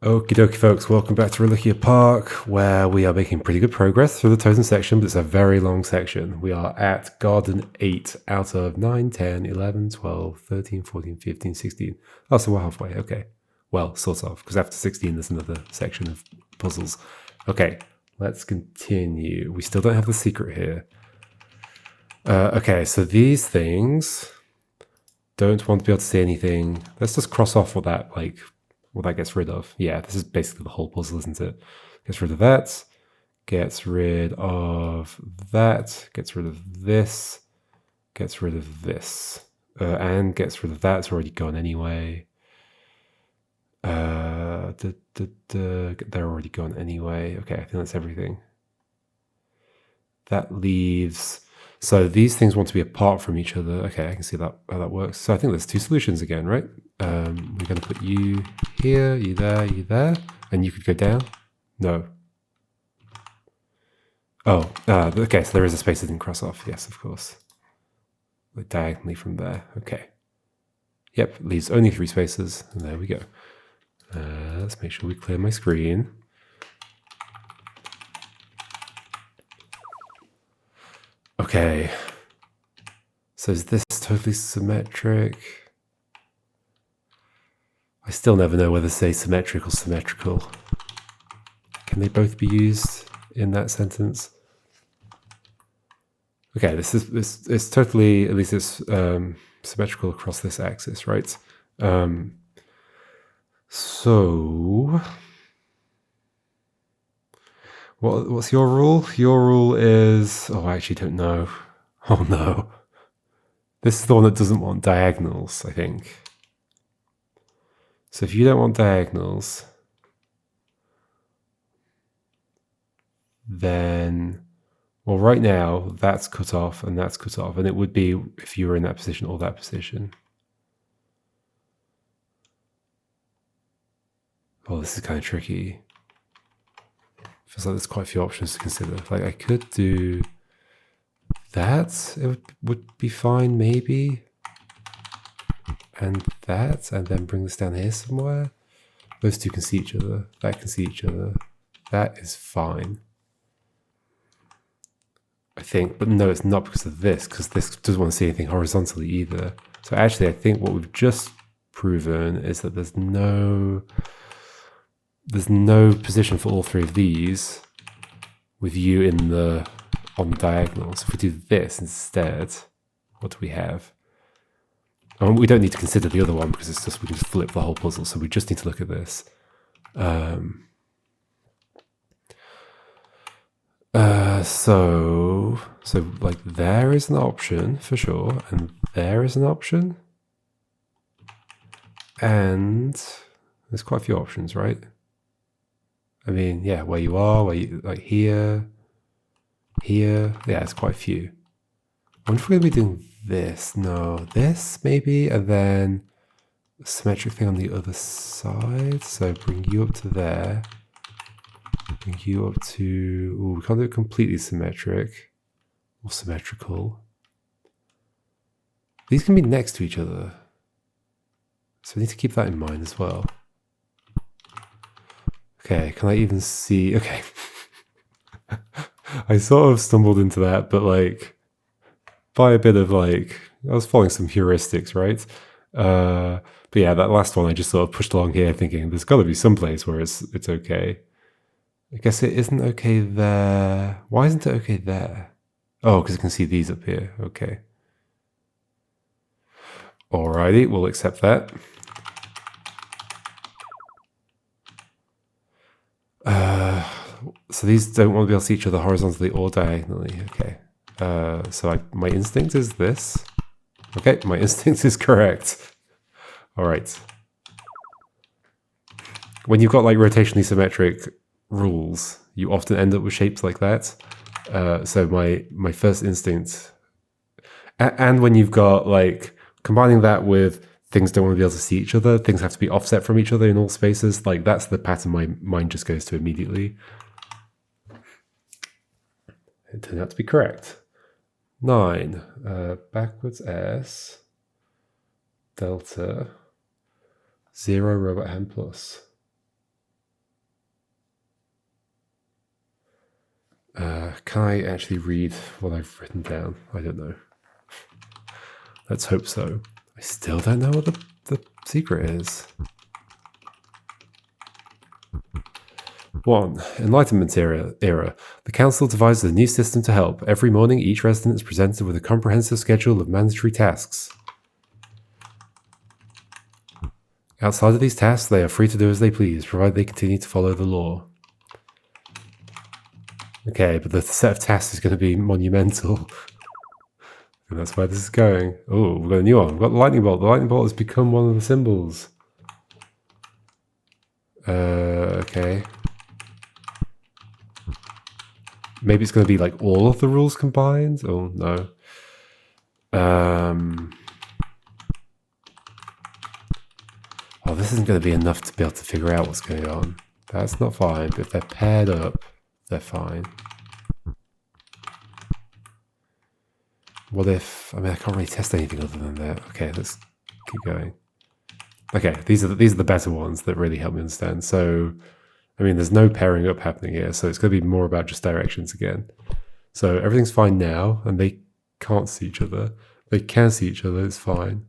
Okie dokie folks, welcome back to Reliquia Park, where we are making pretty good progress through the totem section, but it's a very long section. We are at Garden 8 out of 9, 10, 11, 12, 13, 14, 15, 16. Oh, so we're halfway, okay. Well, sort of, because after 16 there's another section of puzzles. Okay, let's continue. We still don't have the secret here. Okay, so these things don't want to be able to see anything. Let's just cross off what that, what that gets rid of. Yeah, this is basically the whole puzzle, isn't it? Gets rid of that, gets rid of that, gets rid of this, gets rid of this, and gets rid of that. It's already gone anyway. They're already gone anyway. Okay, I think that's everything. That leaves... So these things want to be apart from each other. Okay, I can see that how that works. So I think there's two solutions again, right? We're going to put you here, you there, and you could go down. No. Oh, okay, so there is a space that didn't cross off. Yes, of course. Like diagonally from there. Okay. Yep, leaves only 3 spaces, and there we go. Let's make sure we clear my screen. Okay. So is this totally symmetric? I still never know whether to say symmetric or symmetrical. Can they both be used in that sentence? Okay, it's totally, at least it's symmetrical across this axis, right? So what's your rule? Your rule is, oh, I actually don't know. Oh no. This is the one that doesn't want diagonals, I think. So if you don't want diagonals, then, well, right now that's cut off and that's cut off, and it would be if you were in that position or that position. Oh, this is kind of tricky. Feels like there's quite a few options to consider. Like I could do that, it would be fine maybe. And that, and then bring this down here somewhere. Those two can see each other. That can see each other. That is fine, I think. But no, it's not because of this, because this doesn't want to see anything horizontally either. So actually, I think what we've just proven is that there's no position for all 3 of these with you on the diagonals. If we do this instead, what do we have? We don't need to consider the other one because it's just we can just flip the whole puzzle. So we just need to look at this. So like there is an option for sure, and there is an option, and there's quite a few options, right? I mean, yeah, where you are, where you like here, yeah, it's quite a few. I wonder if we're going to be doing this. No, this maybe, and then a symmetric thing on the other side. So bring you up to there. Bring you up to... Ooh, we can't do it completely symmetric or symmetrical. These can be next to each other, so we need to keep that in mind as well. Okay, can I even see... Okay. I sort of stumbled into that, but like... by a bit of like, I was following some heuristics, right? But yeah, that last one I just sort of pushed along here thinking there's got to be some place where it's okay. I guess it isn't okay there. Why isn't it okay there? Oh, because I can see these up here. Okay. Alrighty, we'll accept that. So these don't want to be able to see each other horizontally or diagonally. Okay. So my instinct is this. Okay, my instinct is correct. All right. When you've got like rotationally symmetric rules, you often end up with shapes like that. So my first instinct, and when you've got like combining that with things don't want to be able to see each other, things have to be offset from each other in all spaces. Like that's the pattern my mind just goes to immediately. It turned out to be correct. 9, backwards S, delta, 0 robot hand plus. Can I actually read what I've written down? I don't know. Let's hope so. I still don't know what the secret is. 1. Enlightenment era. The Council devised a new system to help. Every morning, each resident is presented with a comprehensive schedule of mandatory tasks. Outside of these tasks, they are free to do as they please, provided they continue to follow the law. Okay, but the set of tasks is going to be monumental. And that's where this is going. Oh, we've got a new one. We've got the lightning bolt. The lightning bolt has become one of the symbols. Okay. Maybe it's going to be like all of the rules combined? Oh, no. Oh, this isn't going to be enough to be able to figure out what's going on. That's not fine, but if they're paired up, they're fine. What if... I mean, I can't really test anything other than that. Okay, let's keep going. Okay, these are the better ones that really help me understand. So, I mean, there's no pairing up happening here, so it's going to be more about just directions again. So everything's fine now, and they can't see each other. They can see each other, it's fine.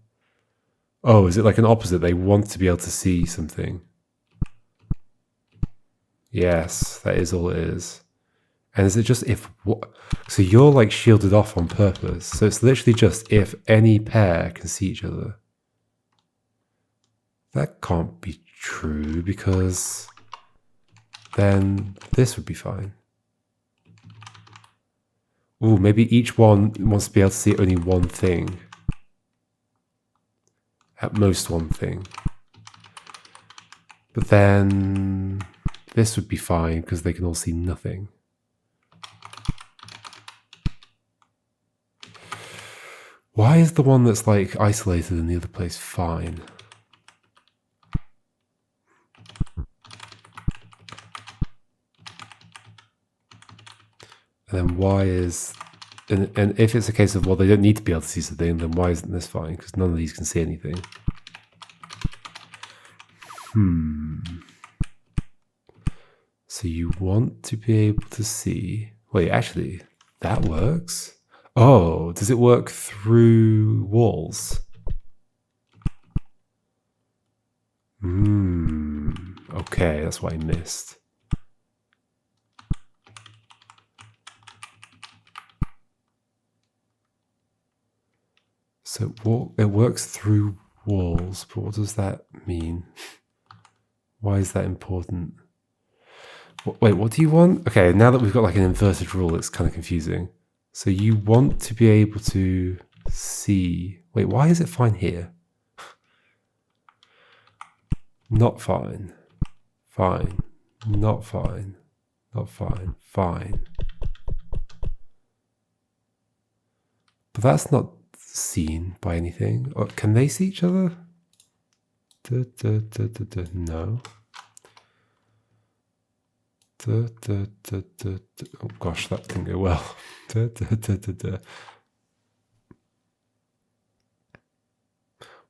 Oh, is it like an opposite? They want to be able to see something. Yes, that is all it is. And is it just if... So you're like shielded off on purpose. So it's literally just if any pair can see each other. That can't be true because then this would be fine. Ooh, maybe each one wants to be able to see only one thing. At most one thing. But then this would be fine because they can all see nothing. Why is the one that's like isolated in the other place fine? And then why is... And if it's a case of, well, they don't need to be able to see something, then why isn't this fine? Because none of these can see anything. So you want to be able to see... Wait, actually, that works? Oh, does it work through walls? Okay, that's what I missed. So it works through walls, but what does that mean? Why is that important? Wait, what do you want? Okay, now that we've got like an inverted rule, it's kind of confusing. So you want to be able to see... Wait, why is it fine here? Not fine. Fine. Not fine. Not fine. Fine. But that's not seen by anything. Or can they see each other? No. Oh gosh, that didn't go well.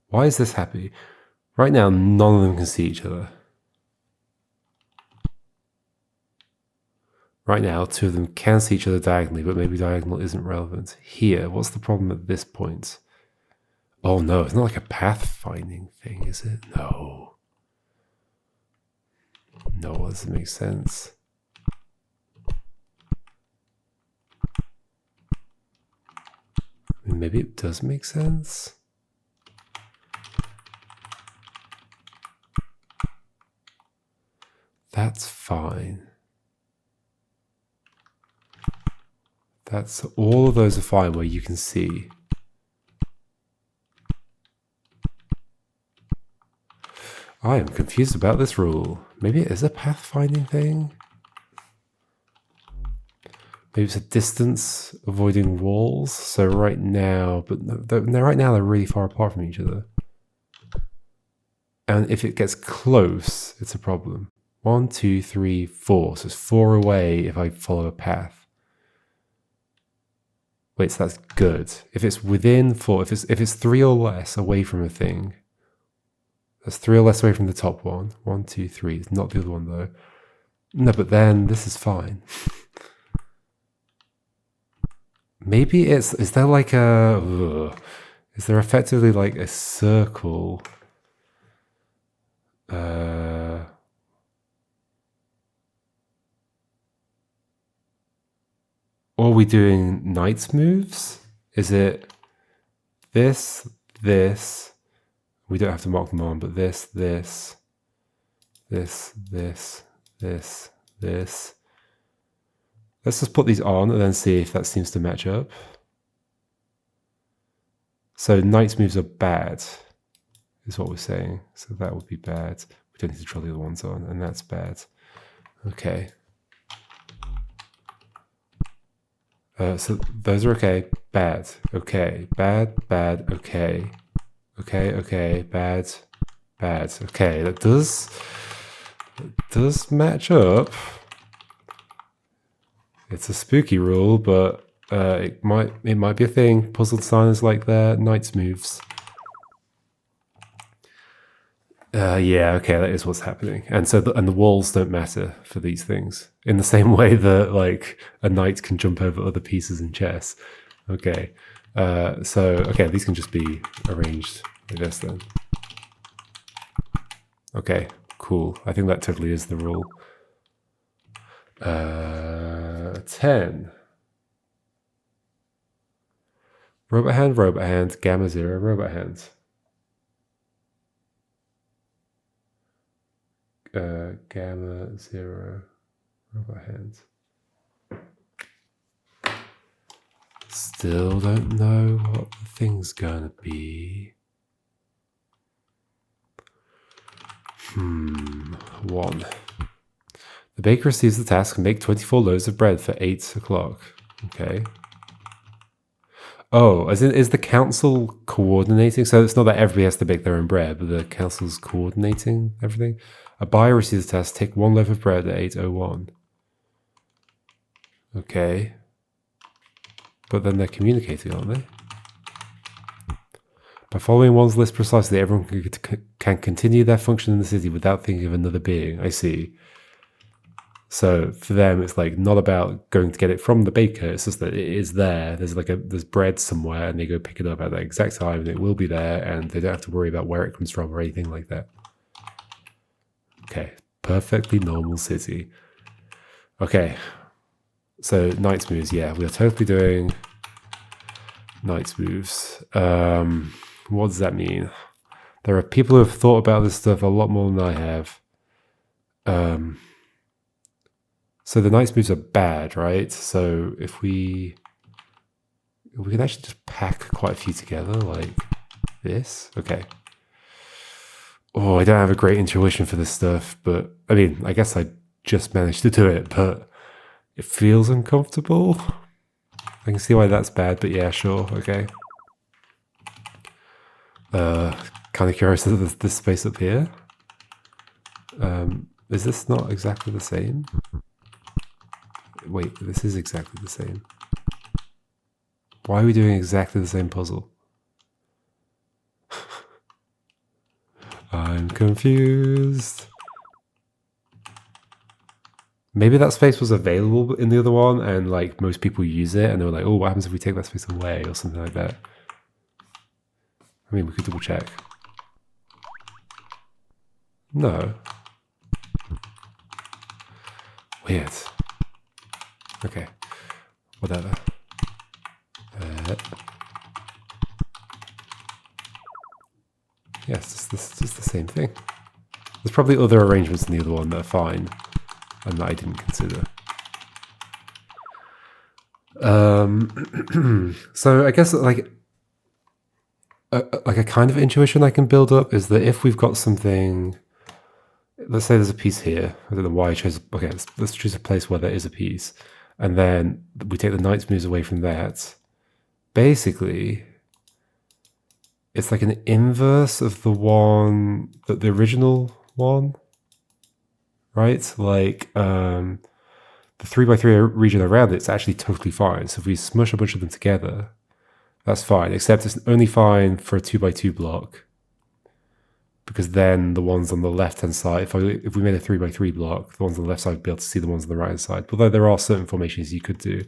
Why is this happy? Right now, none of them can see each other. Right now, two of them can see each other diagonally, but maybe diagonal isn't relevant. Here, what's the problem at this point? Oh no, it's not like a pathfinding thing, is it? No. No, that doesn't make sense. I mean, maybe it does make sense. That's fine. That's all of those are fine where you can see. I am confused about this rule. Maybe it is a pathfinding thing? Maybe it's a distance avoiding walls. So right now, but right now they're really far apart from each other. And if it gets close, it's a problem. 1, 2, 3, 4. So it's 4 away if I follow a path. Wait, so that's good. If it's within 4, if it's 3 or less away from a thing, that's 3 or less away from the top one. 1, 2, 3. It's not the other one though. No, but then this is fine. Maybe it's, is there like a, is there effectively like a circle? Or are we doing knights moves? Is it this, this? We don't have to mark them on, but this, this, this, this, this, this. Let's just put these on and then see if that seems to match up. So knights moves are bad, is what we're saying. So that would be bad. We don't need to draw the other ones on, and that's bad. Okay. So those are okay, bad, okay, bad, bad, okay, okay, okay, bad, bad, okay. That does match up. It's a spooky rule, but it might be a thing. Puzzle designers like their knights moves. Yeah, okay, that is what's happening. And so the walls don't matter for these things in the same way that like a knight can jump over other pieces in chess. Okay, so okay, these can just be arranged like this then. Okay, cool. I think that totally is the rule. 10. Robot hand, gamma 0, robot hand. Gamma 0, robot hand. Still don't know what the thing's gonna be. 1. The baker receives the task to make 24 loaves of bread for 8 o'clock. Okay. Oh, as in, is the council coordinating? So it's not that everybody has to bake their own bread, but the council's coordinating everything. A buyer receives the task, take 1 loaf of bread at 8:01. Okay. But then they're communicating, aren't they? By following one's list precisely, everyone can continue their function in the city without thinking of another being. I see. So for them, it's like not about going to get it from the baker. It's just that it is there. There's like there's bread somewhere, and they go pick it up at that exact time, and it will be there, and they don't have to worry about where it comes from or anything like that. Okay, perfectly normal city. Okay, so knights moves. Yeah, we are totally doing knights moves. What does that mean? There are people who have thought about this stuff a lot more than I have. So the knights moves are bad, right? So if we can actually just pack quite a few together like this. Okay. Oh, I don't have a great intuition for this stuff, but I mean, I guess I just managed to do it, but it feels uncomfortable. I can see why that's bad, but yeah, sure, okay. Kind of curious of this space up here. Is this not exactly the same? Wait, this is exactly the same. Why are we doing exactly the same puzzle? I'm confused. Maybe that space was available in the other one and like most people use it and they were like, oh, what happens if we take that space away or something like that? I mean, we could double check. No. Weird. Okay. Whatever. Yes, this is just the same thing. There's probably other arrangements in the other one that are fine and that I didn't consider. So I guess like a kind of intuition I can build up is that if we've got something, let's say there's a piece here. I don't know why I chose. Okay, let's choose a place where there is a piece, and then we take the knight's moves away from that. Basically, it's like an inverse of the one that the original one, right? Like the 3x3 region around it's actually totally fine. So if we smush a bunch of them together, that's fine. Except it's only fine for a 2x2 block, because then the ones on the left-hand side, if we made a 3x3 block, the ones on the left side would be able to see the ones on the right-hand side. Although there are certain formations you could do.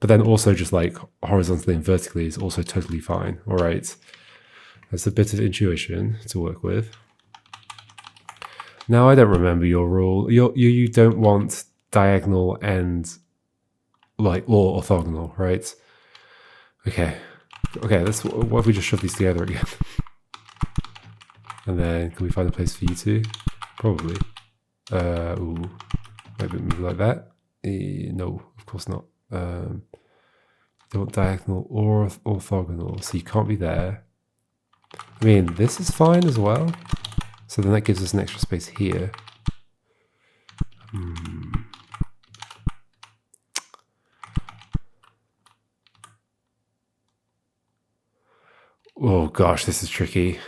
But then also just like horizontally and vertically is also totally fine. All right. That's a bit of intuition to work with. Now I don't remember your rule. You don't want diagonal and like or orthogonal, right? Okay. Okay, what if we just shove these together again? And then can we find a place for you two? Probably. Ooh. Maybe move like that. No, of course not. Don't want diagonal or orthogonal, so you can't be there. I mean, this is fine as well. So then that gives us an extra space here. Oh gosh, this is tricky.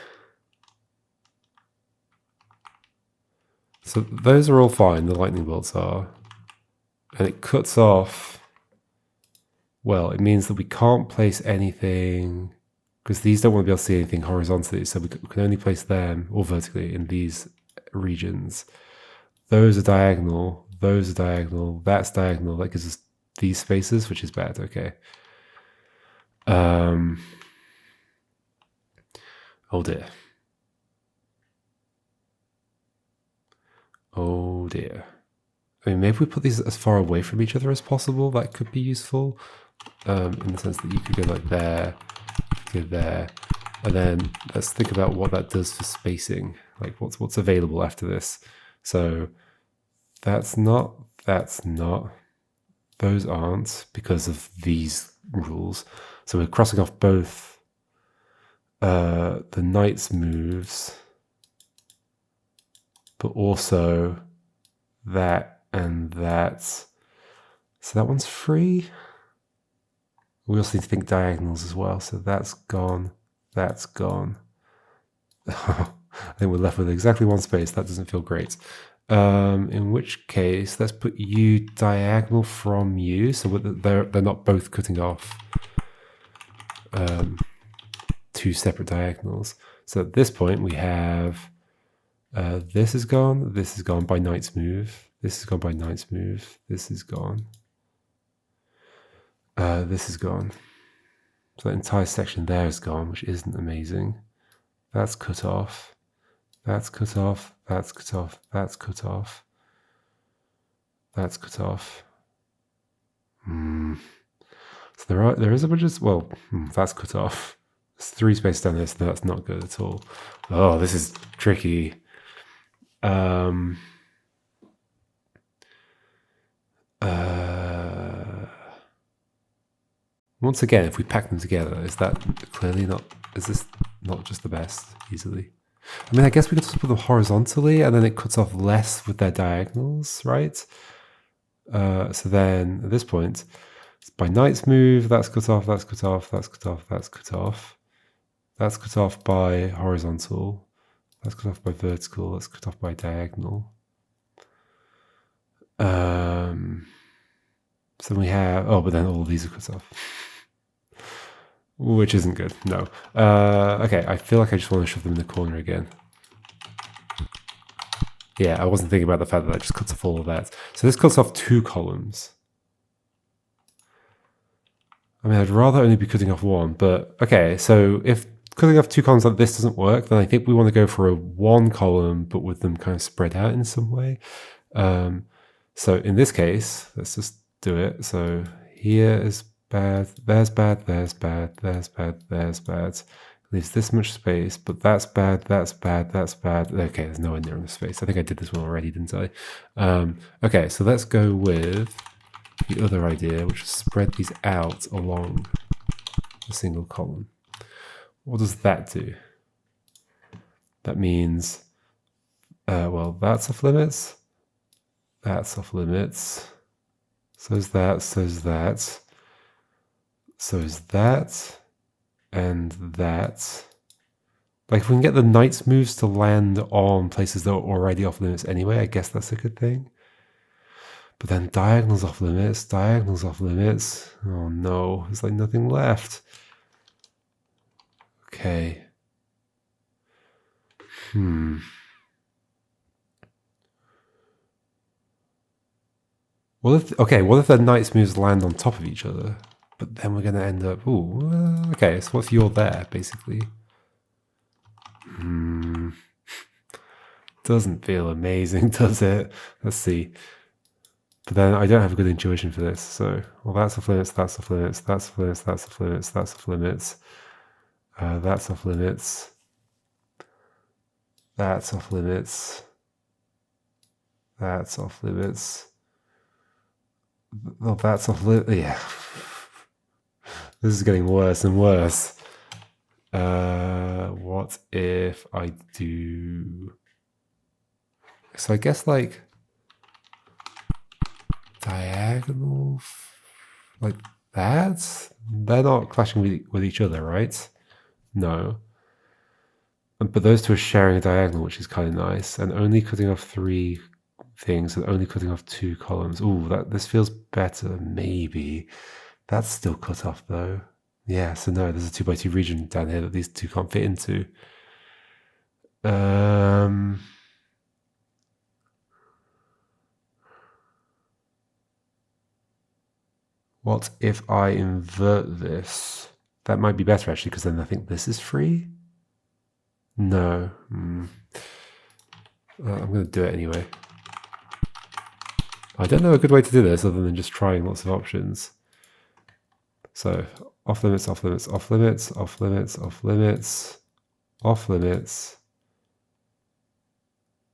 So those are all fine, the lightning bolts are. And it cuts off. Well, it means that we can't place anything, because these don't want to be able to see anything horizontally, so we can only place them, or vertically, in these regions. Those are diagonal, that's diagonal, that gives us these spaces, which is bad, okay. Oh dear. Oh dear. I mean, maybe we put these as far away from each other as possible, that could be useful. In the sense that you could go like there, go there, and then let's think about what that does for spacing, like what's available after this. So that's not, those aren't because of these rules. So we're crossing off both the knight's moves, but also that and that. So that one's free. We also need to think diagonals as well. So that's gone. That's gone. I think we're left with exactly one space. That doesn't feel great. In which case, let's put you diagonal from you. So they're not both cutting off two separate diagonals. So at this point, we have this is gone. This is gone by knight's move. This is gone by knight's move. This is gone. This is gone. So that entire section there is gone, which isn't amazing. That's cut off. That's cut off. That's cut off. That's cut off. That's cut off. So there is a bunch of, well, that's cut off. There's 3 spaces down there, so that's not good at all. Oh, this is tricky. Once again, if we pack them together, is this not just the best easily? I mean, I guess we could just put them horizontally and then it cuts off less with their diagonals, right? So then at this point, by knight's move, that's cut off, that's cut off, that's cut off, that's cut off. That's cut off by horizontal. That's cut off by vertical. That's cut off by diagonal. So we have, but then all of these are cut off. Which isn't good, no. Okay, I feel like I just want to shove them in the corner again. Yeah, I wasn't thinking about the fact that just cuts off all of that. So this cuts off 2 columns. I mean, I'd rather only be cutting off 1, but okay, so if cutting off 2 columns like this doesn't work, then I think we want to go for a 1 column, but with them kind of spread out in some way. So in this case, let's just do it. So here is bad, there's bad, there's bad, there's bad, there's bad. Leaves this much space, but that's bad, that's bad, that's bad. Okay, there's nowhere near enough space. I think I did this one already, didn't I? Okay, so let's go with the other idea, which is spread these out along a single column. What does that do? That means, well, that's off limits. That's off limits. So is that, so is that. So is that. And that. Like, if we can get the knight's moves to land on places that are already off limits anyway, I guess that's a good thing. But then diagonals off limits, diagonals off limits. Oh no, there's like nothing left. Okay. What if their knights moves land on top of each other? But then we're going to end up... Ooh, okay, so what's you're there, basically? Doesn't feel amazing, does it? Let's see. But then I don't have a good intuition for this, so... Well, that's off limits, that's off limits, that's off limits, that's off limits, that's off limits. That's off limits. That's off limits. That's off limits. Oh, that's off limits. Yeah. This is getting worse and worse. What if I do... So I guess like diagonal like that? They're not clashing with each other, right? No. But those two are sharing a diagonal, which is kind of nice. And only cutting off 3 things and only cutting off 2 columns. Ooh, this feels better, maybe. That's still cut off though. Yeah, so no, there's a 2x2 region down here that these two can't fit into. What if I invert this? That might be better actually, because then I think this is free. No. I'm going to do it anyway. I don't know a good way to do this other than just trying lots of options. So off limits, off limits, off limits, off limits, off limits, off limits.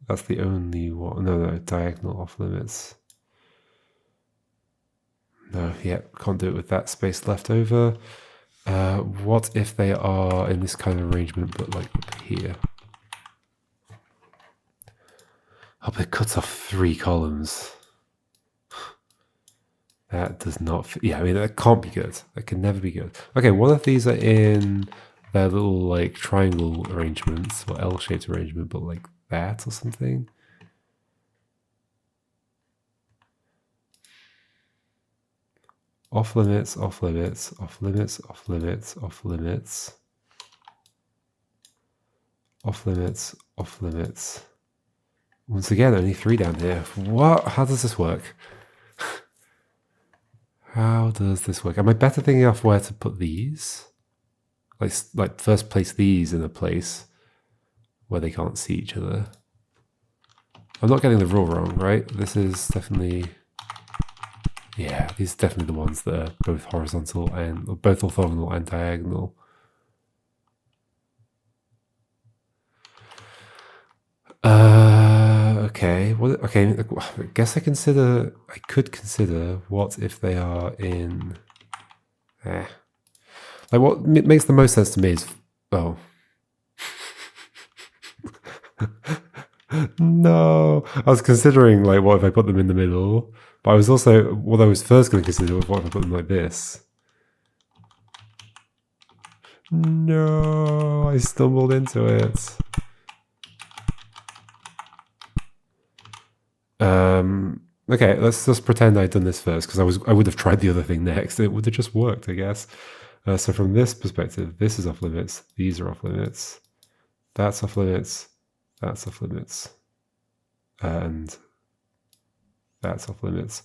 That's the only one. No, diagonal off limits. No, yeah, can't do it with that space left over. What if they are in this kind of arrangement, but like up here? Oh, but it cuts off 3 columns. That does not fit. Yeah, I mean, that can't be good. That can never be good. Okay, what if these are in their little like triangle arrangements or L-shaped arrangement, but like that or something? Off limits, off limits, off limits, off limits, off limits. Off limits, off limits. Once again, only 3 down here. What? How does this work? How does this work? Am I better thinking of where to put these? Like first place these in a place where they can't see each other. I'm not getting the rule wrong, right? This is definitely... Yeah, these are definitely the ones that are both horizontal and... both orthogonal and diagonal. Okay. Okay. I guess I could consider what if they are in. Like what makes the most sense to me is no. I was considering like what if I put them in the middle, but I was also what I was first going to consider was what if I put them like this. No, I stumbled into it. Okay, let's just pretend I'd done this first because I would have tried the other thing next. It would have just worked, I guess. So from this perspective, this is off limits. These are off limits. That's off limits. That's off limits. And that's off limits.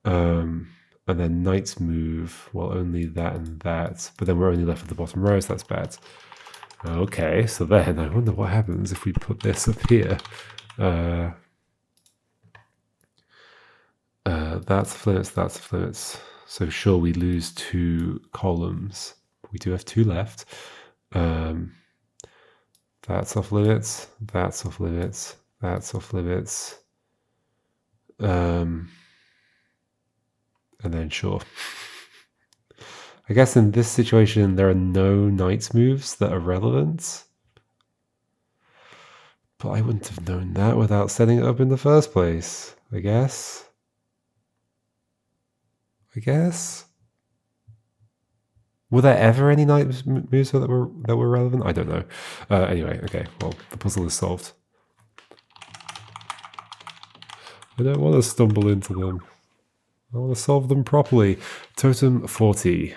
And then knights move. Well, only that and that. But then we're only left with the bottom row, so that's bad. Okay, so then I wonder what happens if we put this up here. That's off limits, that's off limits. So sure, we lose 2 columns. We do have 2 left. That's off limits, that's off limits, that's off limits. And then sure. I guess in this situation, there are no knights moves that are relevant. But I wouldn't have known that without setting it up in the first place, I guess. Were there ever any knight moves that were relevant? I don't know. Anyway, okay. Well, the puzzle is solved. I don't want to stumble into them. I want to solve them properly. Totem 40.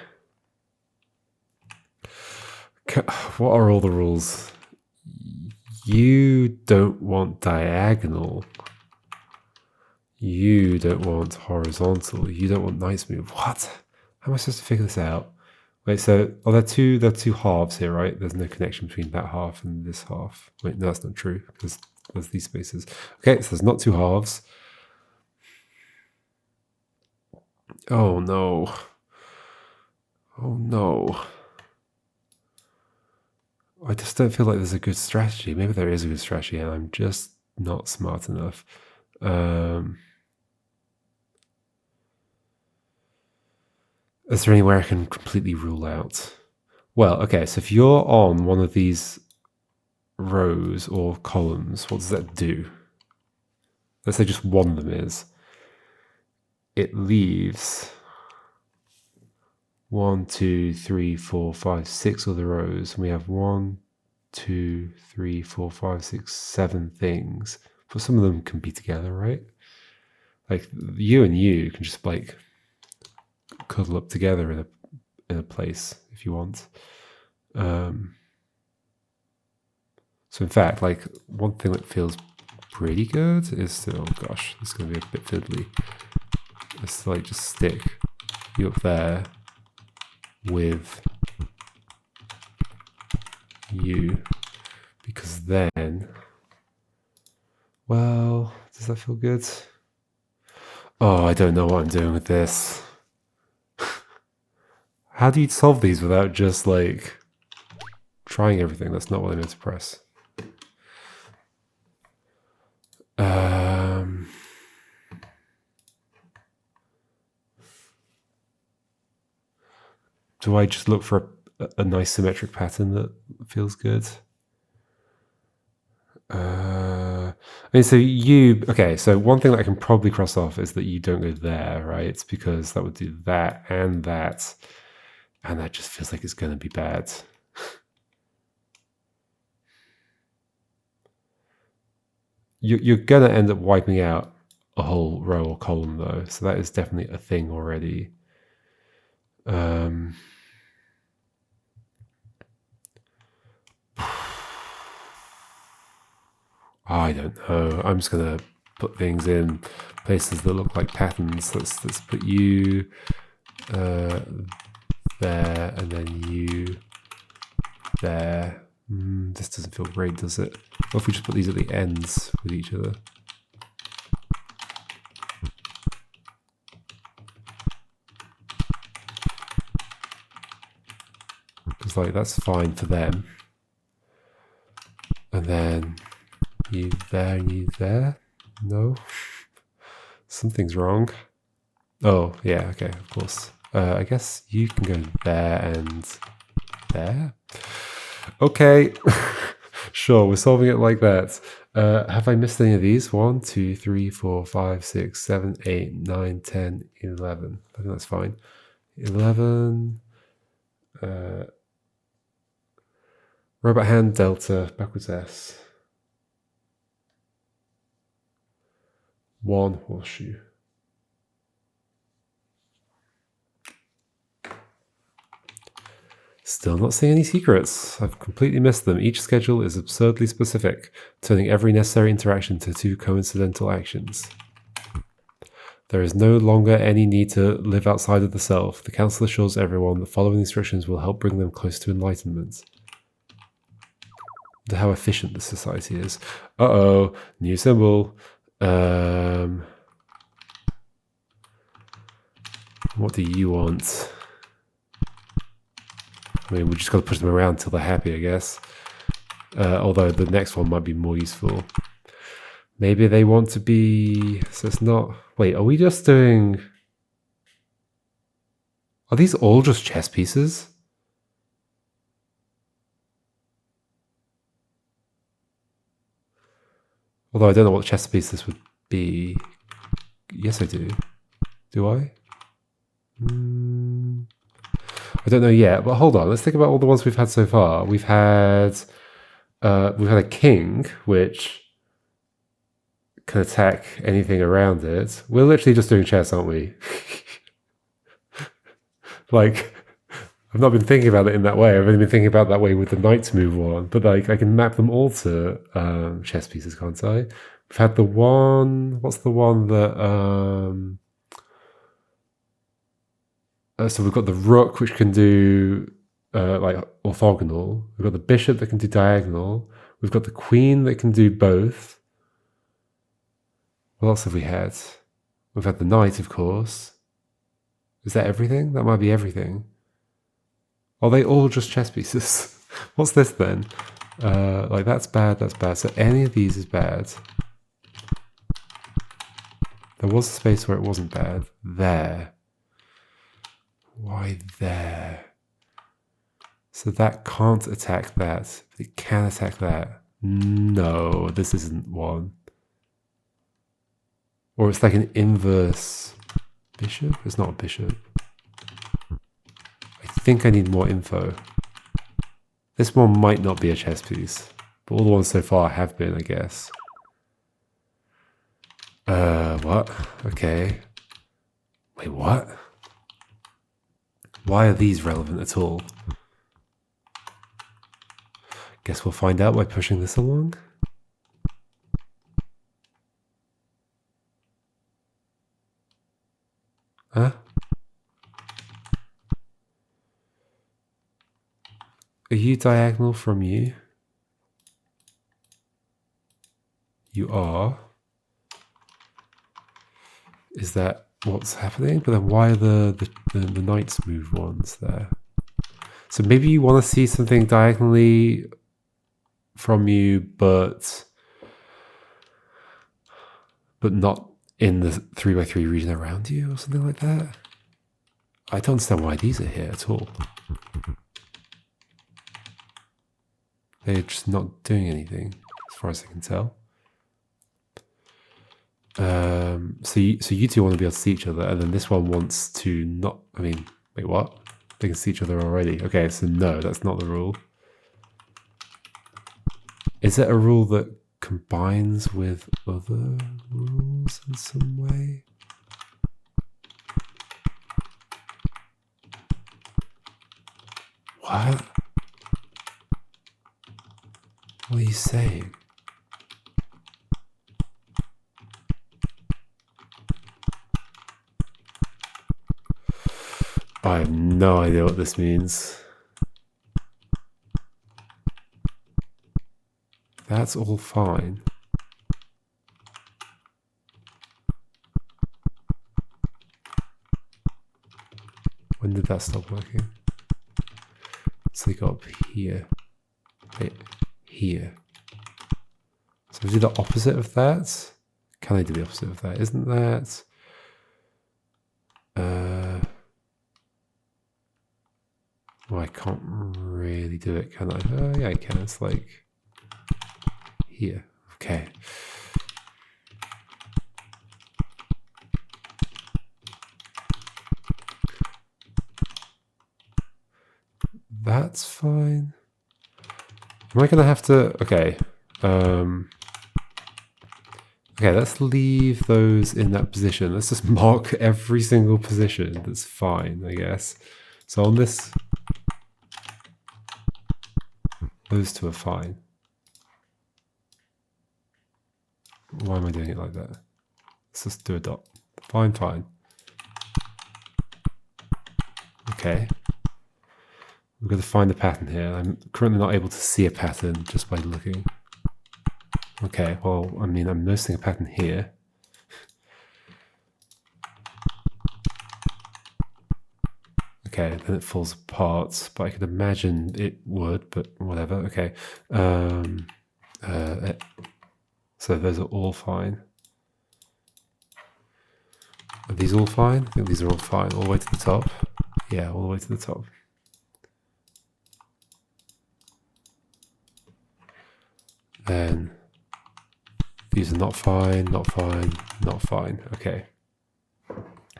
What are all the rules? You don't want diagonal. You don't want horizontal. You don't want knights move. What? How am I supposed to figure this out? Wait, so there are two halves here, right? There's no connection between that half and this half. Wait, no, that's not true because there's these spaces. Okay, so there's not two halves. Oh no. Oh no. I just don't feel like there's a good strategy. Maybe there is a good strategy and I'm just not smart enough. Is there anywhere I can completely rule out? Well, okay, so if you're on one of these rows or columns, what does that do? Let's say just one of them is. It leaves 1, 2, 3, 4, 5, 6 other rows, and we have 1, 2, 3, 4, 5, 6, 7 things. But some of them can be together, right? Like you and you can just like cuddle up together in a place if you want. So in fact, like one thing that feels pretty good is to, oh gosh, this is going to be a bit fiddly. Is to like just stick you up there with you, because then, well, does that feel good? Oh, I don't know what I'm doing with this. How do you solve these without just like trying everything? That's not what I meant to press. Do I just look for a nice symmetric pattern that feels good? I mean, so so one thing that I can probably cross off is that you don't go there, right? Because that would do that, and that just feels like it's going to be bad. You're going to end up wiping out a whole row or column, though, so that is definitely a thing already. I don't know. I'm just going to put things in places that look like patterns. Let's put you there, and then you there. This doesn't feel great, does it? What if we just put these at the ends with each other? Because like that's fine for them. And then you there and you there. No, something's wrong. Oh yeah, okay, of course. I guess you can go there and there. Okay, sure, we're solving it like that. Have I missed any of these? 1, 2, 3, 4, 5, 6, 7, 8, 9, 10, 11. I think that's fine. 11. Robot hand delta backwards S. 1 horseshoe. Still not seeing any secrets. I've completely missed them. Each schedule is absurdly specific, turning every necessary interaction to 2 coincidental actions. There is no longer any need to live outside of the self. The council assures everyone that following instructions will help bring them close to enlightenment. How efficient this society is. Uh-oh, new symbol. What do you want? I mean, we just got to push them around until they're happy, I guess. Although the next one might be more useful. Maybe they want to be... So it's not... Wait, are we just doing... Are these all just chess pieces? Although I don't know what chess piece this would be. Yes, I do. Do I? I don't know yet, but hold on. Let's think about all the ones we've had so far. We've had a king, which can attack anything around it. We're literally just doing chess, aren't we? Like, I've not been thinking about it in that way. I've only been thinking about that way with the knights move on. But like, I can map them all to chess pieces, can't I? We've had the one. What's the one that? So we've got the rook, which can do like orthogonal. We've got the bishop that can do diagonal. We've got the queen that can do both. What else have we had? We've had the knight, of course. Is that everything? That might be everything. Are they all just chess pieces? What's this then? Like that's bad, that's bad. So any of these is bad. There was a space where it wasn't bad. There. Why there? So that can't attack that, but it can attack that. No, this isn't one. Or it's like an inverse bishop? It's not a bishop. I think I need more info. This one might not be a chess piece, but all the ones so far have been, I guess. What? Okay. Wait, what? Why are these relevant at all? Guess we'll find out by pushing this along. Huh? Are you diagonal from you? You are. Is that what's happening? But then why are the knights move ones there? So maybe you want to see something diagonally from you, but not in the 3x3 region around you or something like that. I don't understand why these are here at all. They're just not doing anything, as far as I can tell. So you two want to be able to see each other, and then this one wants to not. I mean, wait, what? They can see each other already. Okay, so no, that's not the rule. Is it a rule that combines with other rules in some way? What? What are you saying? I have no idea what this means. That's all fine. When did that stop working? So they got up here. Wait, here. So we do the opposite of that? Can I do the opposite of that? Isn't that... well, I can't really do it, can I? Yeah, I can. It's like... here. Okay. That's fine. Am I going to have to... okay. Okay, let's leave those in that position. Let's just mark every single position. That's fine, I guess. So on this... those two are fine. Why am I doing it like that? Let's just do a dot. Fine, fine. Okay. We've got to find the pattern here. I'm currently not able to see a pattern just by looking. Okay, well, I mean, I'm noticing a pattern here. Okay, then it falls apart, but I could imagine it would, but whatever. Okay. So those are all fine. Are these all fine? I think these are all fine. All the way to the top. Yeah, all the way to the top. Then these are not fine, not fine, not fine. Okay.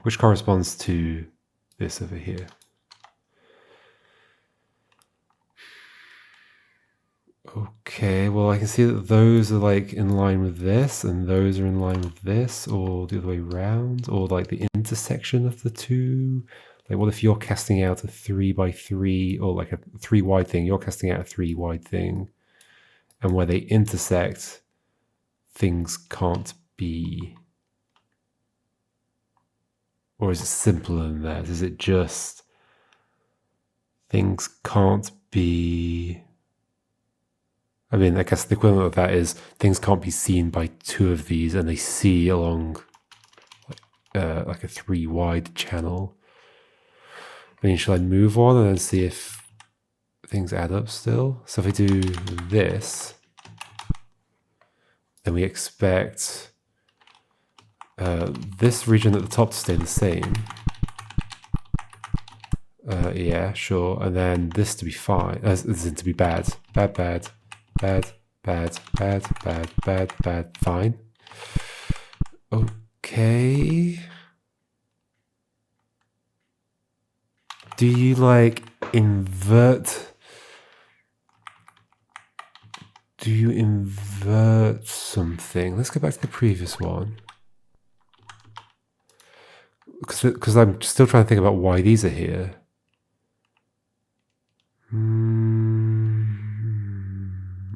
Which corresponds to this over here. Okay, well, I can see that those are like in line with this, and those are in line with this, or the other way around, or like the intersection of the two. Like, what if you're casting out a 3x3, or like a 3 wide thing? You're casting out a 3 wide thing, and where they intersect, things can't be? Or is it simpler than that? Is it just things can't be? I mean, I guess the equivalent of that is things can't be seen by two of these, and they see along like a 3 wide channel. I mean, should I move on and then see if things add up still? So if I do this, then we expect this region at the top to stay the same. Yeah, sure. And then this to be fine. To be bad. Bad, bad, bad, bad, bad, bad, bad, bad, fine. Okay. Do you like invert? Do you invert something? Let's go back to the previous one. Because I'm still trying to think about why these are here.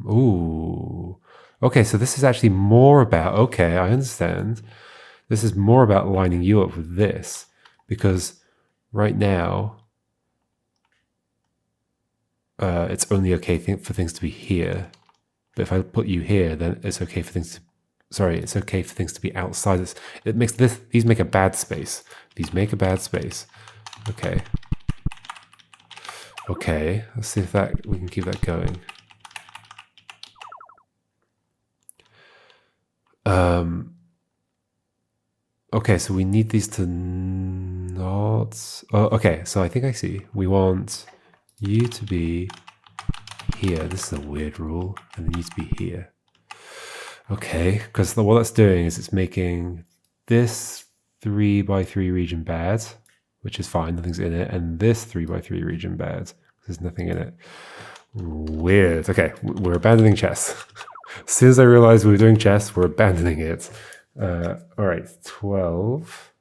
Ooh. Okay, so this is actually more about... Okay, I understand. This is more about lining you up with this. Because right now... it's only okay for things to be here. But if I put you here, then it's okay for things to... Sorry, it's okay for things to be outside this. It makes this... These make a bad space. These make a bad space. Okay. Okay, let's see if we can keep that going. Okay, so we need these to not... Oh, okay, so I think I see. We want you to be here. This is a weird rule. And then you to be here. Okay, because what that's doing is it's making this 3 by 3 region bad, which is fine, nothing's in it, and this 3 by 3 region bad, there's nothing in it. Weird. Okay, we're abandoning chess. As soon as I realized we were doing chess, we're abandoning it. All right, 12.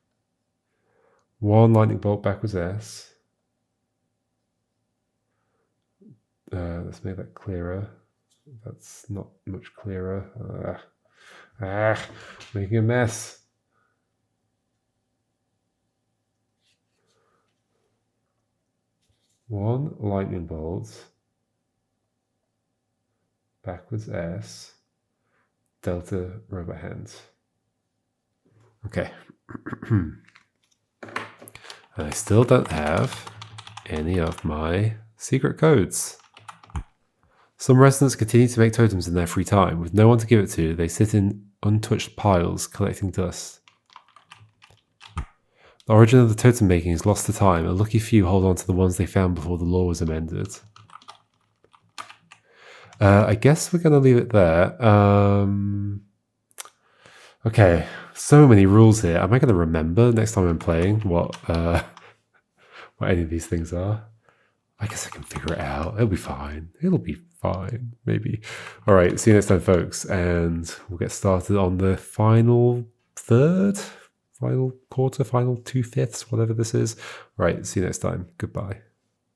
1 lightning bolt backwards S. Let's make that clearer. That's not much clearer. Making a mess. One lightning bolt, backwards S, delta robot hands. Okay. And I still don't have any of my secret codes. Some residents continue to make totems in their free time. With no one to give it to, they sit in untouched piles collecting dust. The origin of the totem making is lost to time. A lucky few hold on to the ones they found before the law was amended. I guess we're going to leave it there. Okay, so many rules here. Am I going to remember next time I'm playing what any of these things are? I guess I can figure it out. It'll be fine. It'll be fine, maybe. All right, see you next time, folks. And we'll get started on the final third, final quarter, final 2/5, whatever this is. All right, see you next time. Goodbye.